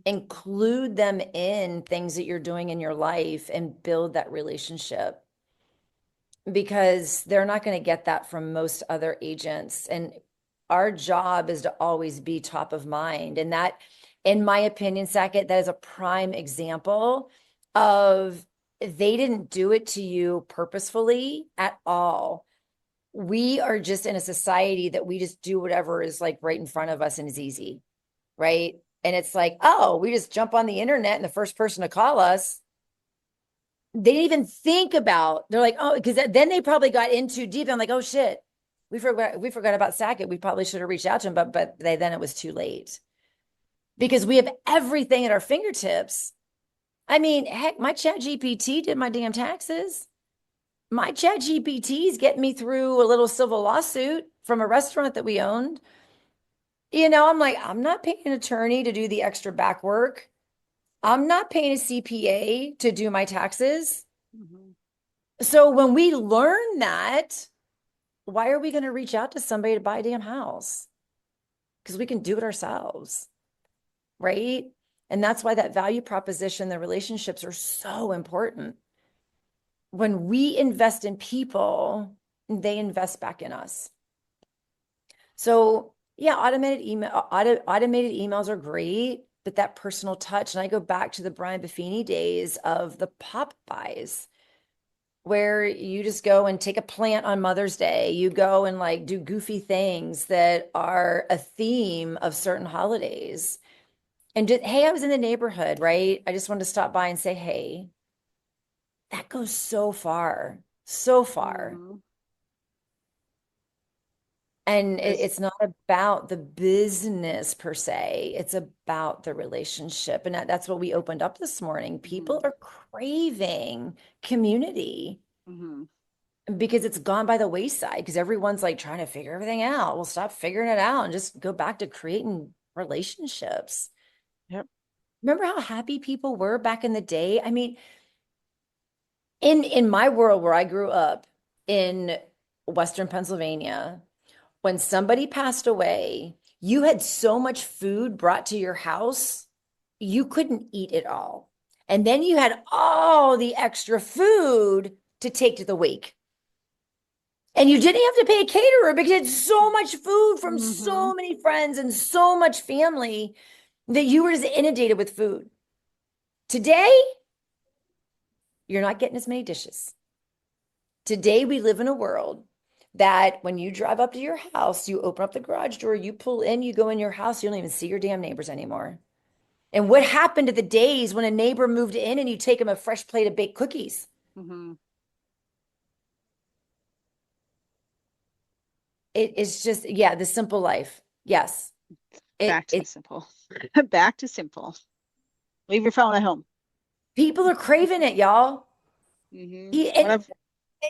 include them in things that you're doing in your life and build that relationship, because they're not going to get that from most other agents. And our job is to always be top of mind. And that, in my opinion, Saket, that is a prime example of they didn't do it to you purposefully at all. We are just in a society that we just do whatever is like right in front of us and is easy, right? And it's like, oh, we just jump on the internet and the first person to call us, they didn't even think about, they're like, oh, because then they probably got in too deep. I'm like, oh shit, we forgot about Saket. We probably should have reached out to him, but then it was too late, because we have everything at our fingertips. I mean, heck, my chat GPT did my damn taxes. My chat GPT's getting me through a little civil lawsuit from a restaurant that we owned. I'm like, I'm not paying an attorney to do the extra back work. I'm not paying a CPA to do my taxes. Mhm. So when we learn that, why are we going to reach out to somebody to buy a damn house? Because we can do it ourselves, right? And that's why that value proposition, the relationships are so important. When we invest in people, they invest back in us. So yeah, automated emails are great, but that personal touch, and I go back to the Brian Buffini days of the pop buys, where you just go and take a plant on Mother's Day. You go and like do goofy things that are a theme of certain holidays. And just, hey, I was in the neighborhood, right? I just wanted to stop by and say, hey. That goes so far, so far. Mhm. And There's, it's not about the business per se, it's about the relationship. And that's what we opened up this morning. People Mhm. are craving community Mhm. because it's gone by the wayside, because everyone's like trying to figure everything out. Well, stop figuring it out and just go back to creating relationships. Yep. Remember how happy people were back in the day? I mean, in my world where I grew up in Western Pennsylvania, when somebody passed away, you had so much food brought to your house, you couldn't eat it all. And then you had all the extra food to take to the wake. And you didn't have to pay a caterer because you had so much food from Mhm. so many friends and so much family that you were just inundated with food. Today, you're not getting as many dishes. Today, we live in a world that when you drive up to your house, you open up the garage door, you pull in, you go in your house, you don't even see your damn neighbors anymore. And what happened to the days when a neighbor moved in and you take them a fresh plate of baked cookies? Mhm. It is just, yeah, the simple life. Yes. Back to the It simple. Back to simple. Leave your phone at home. people are craving it, y'all. Mhm. And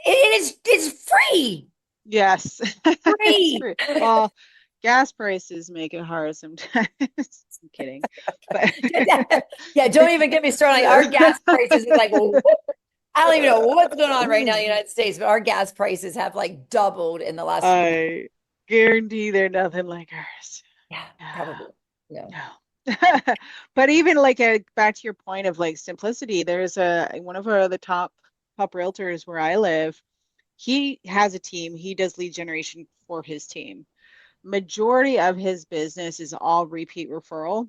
it's free. Yes. It's Free. free. Well, gas prices make it hard sometimes. I'm kidding. But Yeah, don't even get me started. Like our gas prices is like, I don't even know what's going on right now in the United States, but our gas prices have like doubled in the last week. I guarantee they're nothing like ours. Yeah, Yeah. probably. Yeah. No. But even like back to your point of like simplicity, there's one of the top realtors where I live. He has a team. He does lead generation for his team. Majority of his business is all repeat referral.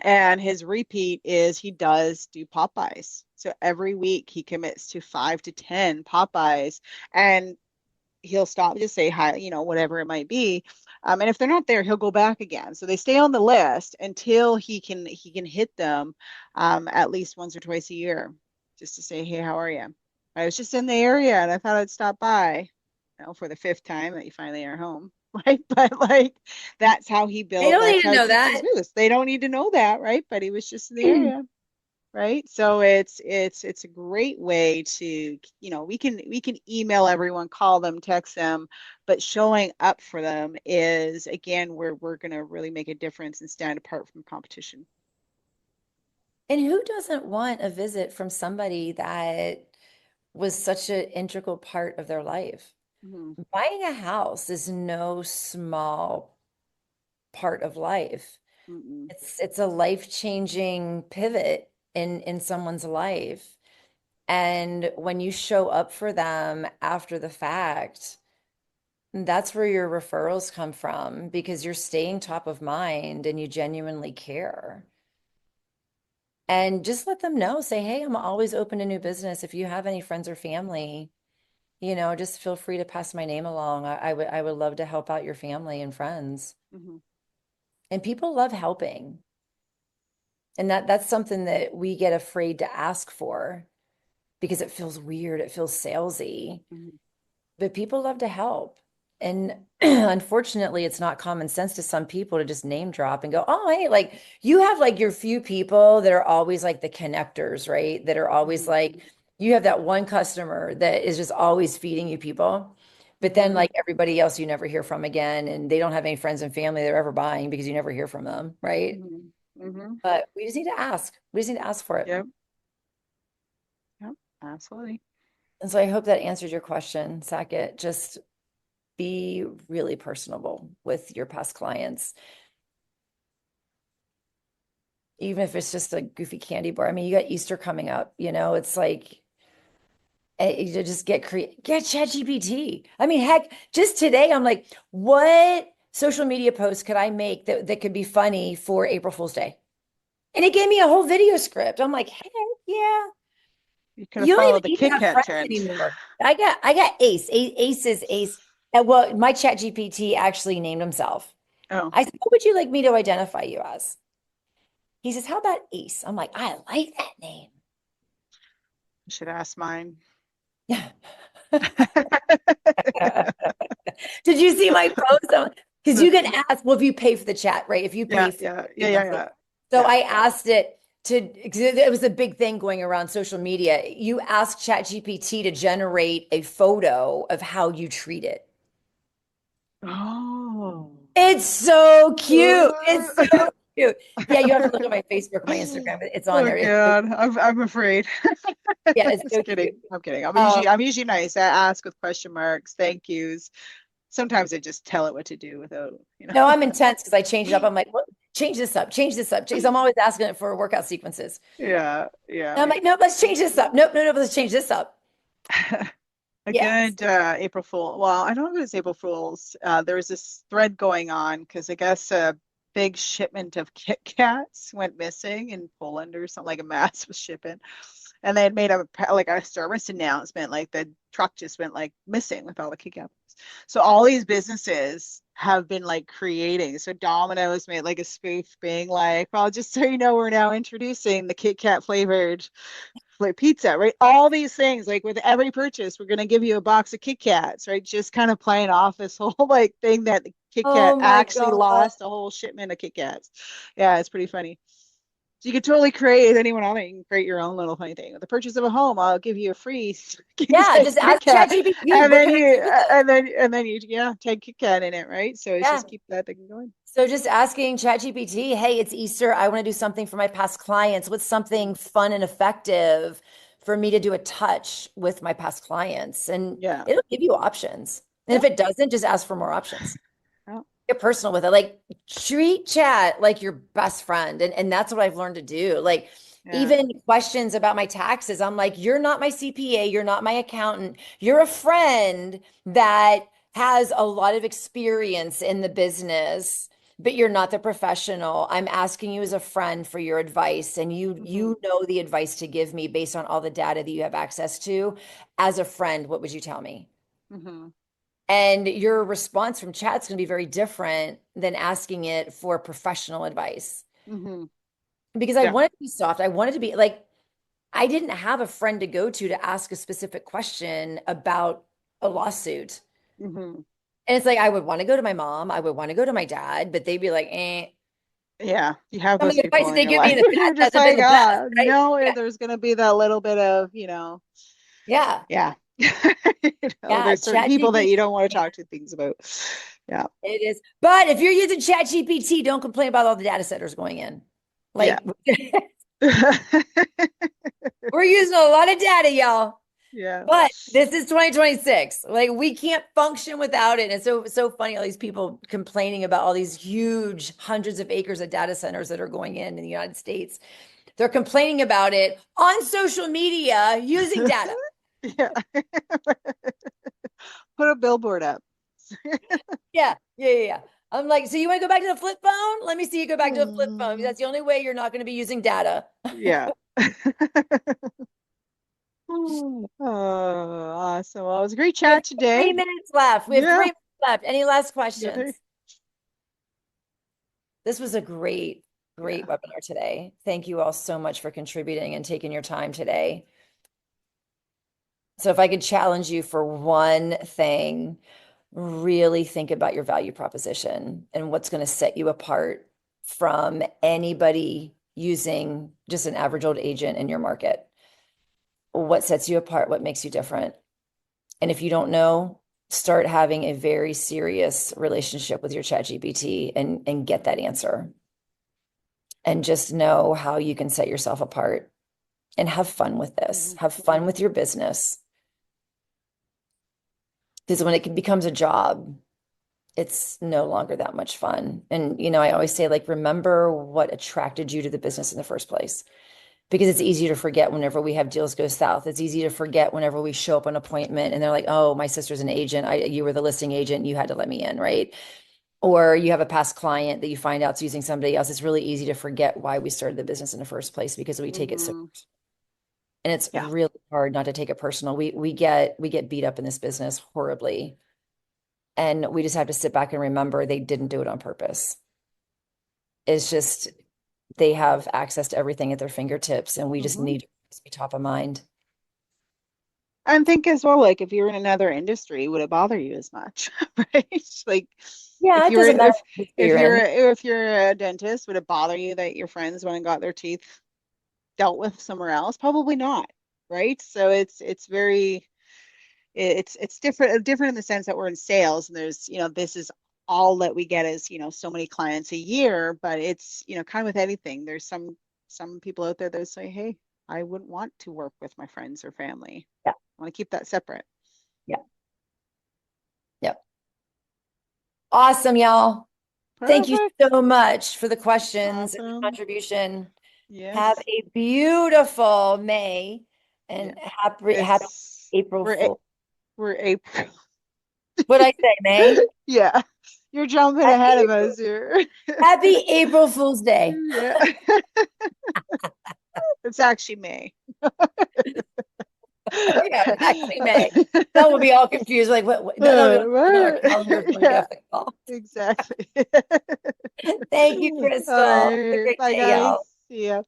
And his repeat is he does do Popeyes. So every week he commits to 5 to 10 Popeyes, and he'll stop just say hi, whatever it might be. And if they're not there, he'll go back again. So they stay on the list until he can hit them at least once or twice a year, just to say, hey, how are you? I was just in the area and I thought I'd stop by, for the fifth time that you finally are home. right? But like that's how he They built, don't that's need to how he know keeps his that. business. They don't need to know that, right? But he was just in the area. Right. So it's a great way to, we can email everyone, call them, text them, but showing up for them is again where we're gonna really make a difference and stand apart from competition. And who doesn't want a visit from somebody that was such an integral part of their life? Hmm. Buying a house is no small part of life. Mm-mm. It's a life-changing pivot in someone's life. And when you show up for them after the fact, that's where your referrals come from because you're staying top of mind and you genuinely care. And just let them know, say, hey, I'm always open to new business. If you have any friends or family, just feel free to pass my name along. I would love to help out your family and friends. Hmm. And people love helping. And that's something that we get afraid to ask for because it feels weird, it feels salesy. Hmm. But people love to help. And unfortunately, it's not common sense to some people to just name drop and go, oh, hey, like you have like your few people that are always like the connectors, right? That are always Hmm. like, you have that one customer that is just always feeding you people. But then Hmm. like everybody else you never hear from again, and they don't have any friends and family they're ever buying because you never hear from them, right? Hmm. Hmm. But we just need to ask. We just need to ask for it. Yep. Yep. Absolutely. And so I hope that answered your question, Saket. Just be really personable with your past clients. Even if it's just a goofy candy bar. I mean, you got Easter coming up, it's like you just get ChatGPT. I mean, heck, just today I'm like, what social media post could I make that could be funny for April Fool's Day? And it gave me a whole video script. I'm like, heck yeah. You could have You don't followed even the need to Kit have Kat friends trend. anymore. I got Ace. Ace is Ace. And well, my ChatGPT actually named himself. Oh, I said, what would you like me to identify you as? He says, how about Ace? I'm like, I like that name. I should ask mine. Yeah. Did you see my post? Because you can ask, well, if you pay for the chat, right? If you Yeah, pay for yeah, yeah, the yeah, monthly. yeah, So yeah. I asked it to, because it was a big thing going around social media. You ask ChatGPT to generate a photo of how you treat it. Oh. It's so cute. It's so cute. Yeah, you have to look at my Facebook or my Instagram. It's on Oh there. It's so, God, I'm afraid. yeah, it's so Just cute. kidding. I'm kidding. I'm Um, usually I'm usually nice. I ask with question marks, thank yous. Sometimes I just tell it what to do without. no, I'm intense because I change it up. I'm like, what? Change this up, change this up. I'm always asking it for workout sequences. Yeah, And yeah. I'm like, no, let's change this up. Nope, no, no, let's change this up. A Yes. good April Fool. Well, I don't know if it was April Fool's. There was this thread going on because I guess a big shipment of Kit Kats went missing in Poland or something, like a mass was shipping. And they had made a service announcement, like the truck just went like missing with all the Kit Kats. So all these businesses have been like creating. So Domino's made like a spoof being like, well, just so you know, we're now introducing the Kit Kat flavored like pizza, right? All these things, like with every purchase, we're gonna give you a box of Kit Kats, right? Just kind of playing off this whole like thing that the Kit Kat Oh my actually God. lost a whole shipment of Kit Kats. Yeah, it's pretty funny. So you could totally create with anyone on it. You can create your own little funny thing. With the purchase of a home, I'll give you a free king Yeah, size just Kit ask Kat, ChatGPT, and what then can I you do with this? tag Kit Kat in it, right? So it's Yeah. just keep that thing going. So just asking ChatGPT, hey, it's Easter. I want to do something for my past clients. What's something fun and effective for me to do a touch with my past clients? And Yeah, it'll give you options. And yeah, if it doesn't, just ask for more options. yeah, Get personal with it. Like treat chat like your best friend. And that's what I've learned to do. Like yeah. even questions about my taxes, I'm like, you're not my CPA, you're not my accountant. You're a friend that has a lot of experience in the business, but you're not the professional. I'm asking you as a friend for your advice, and you Hmm. you know the advice to give me based on all the data that you have access to. As a friend, what would you tell me? Hmm. And your response from chat's going to be very different than asking it for professional advice. Hmm. Because I Yeah. wanted to be soft. I wanted to be like, I didn't have a friend to go to ask a specific question about a lawsuit. Hmm. And it's like, I would want to go to my mom, I would want to go to my dad, but they'd be like, eh. Yeah, you have Some of those the advice people that in they your give me life. in the You're past just hasn't been like, the best, right? no, Yeah. there's going to be that little bit of, Yeah. yeah. Yeah. There's certain Chat people that GPT. you don't want to talk to things about. Yeah. It is. But if you're using Chat GPT, don't complain about all the data centers going in. Yeah. Like we're using a lot of data, y'all. Yeah. But this is 2026. Like we can't function without it. And it's so funny, all these people complaining about all these huge hundreds of acres of data centers that are going in the United States. They're complaining about it on social media using data. Yeah. Put a billboard up. Yeah. I'm like, so you want to go back to the flip phone? Let me see you go back to a flip phone. That's the only way you're not going to be using data. Yeah. Oh, awesome. Well, it was a great We have chat today. 3 minutes left. We have Yeah. 3 minutes left. Any last Yeah, questions? This was a great webinar today. Thank you all so much for contributing and taking your time today. So if I could challenge you for one thing, really think about your value proposition and what's going to set you apart from anybody using just an average old agent in your market. What sets you apart? What makes you different? And if you don't know, start having a very serious relationship with your ChatGPT and get that answer. And just know how you can set yourself apart and have fun with this. Have fun with your business. Because when it becomes a job, it's no longer that much fun. And, I always say, like, remember what attracted you to the business in the first place. Because it's easy to forget whenever we have deals go south. It's easy to forget whenever we show up on appointment and they're like, oh, my sister's an agent. You were the listing agent. You had to let me in, right? Or you have a past client that you find out's using somebody else. It's really easy to forget why we started the business in the first place because we take it so personal. And it's really hard not to take it personal. We get beat up in this business horribly. And we just have to sit back and remember they didn't do it on purpose. It's just they have access to everything at their fingertips, and we just need to be top of mind. And think as well, like if you're in another industry, would it bother you as much? Right? Like, yeah, if it doesn't matter if you're a dentist, would it bother you that your friends went and got their teeth dealt with somewhere else? Probably not, right? So it's different in the sense that we're in sales and there's, this is all that we get is, so many clients a year, but it's, kind of with anything, there's some people out there that say, hey, I wouldn't want to work with my friends or family. Yeah. I want to keep that separate. Yeah. Yep. Awesome, y'all. Thank you so much for the questions and contribution. Yes. Have a beautiful May and happy April Fool. We're April. What'd I say, May? Yeah. You're jumping ahead of us here. Happy April Fool's Day. Yeah. It's actually May. Yeah, it's actually May. That will be all confused. Like, what? No, yeah, exactly. Thank you, Crystal. All Have a right. great Bye, day, guys. y'all. See ya.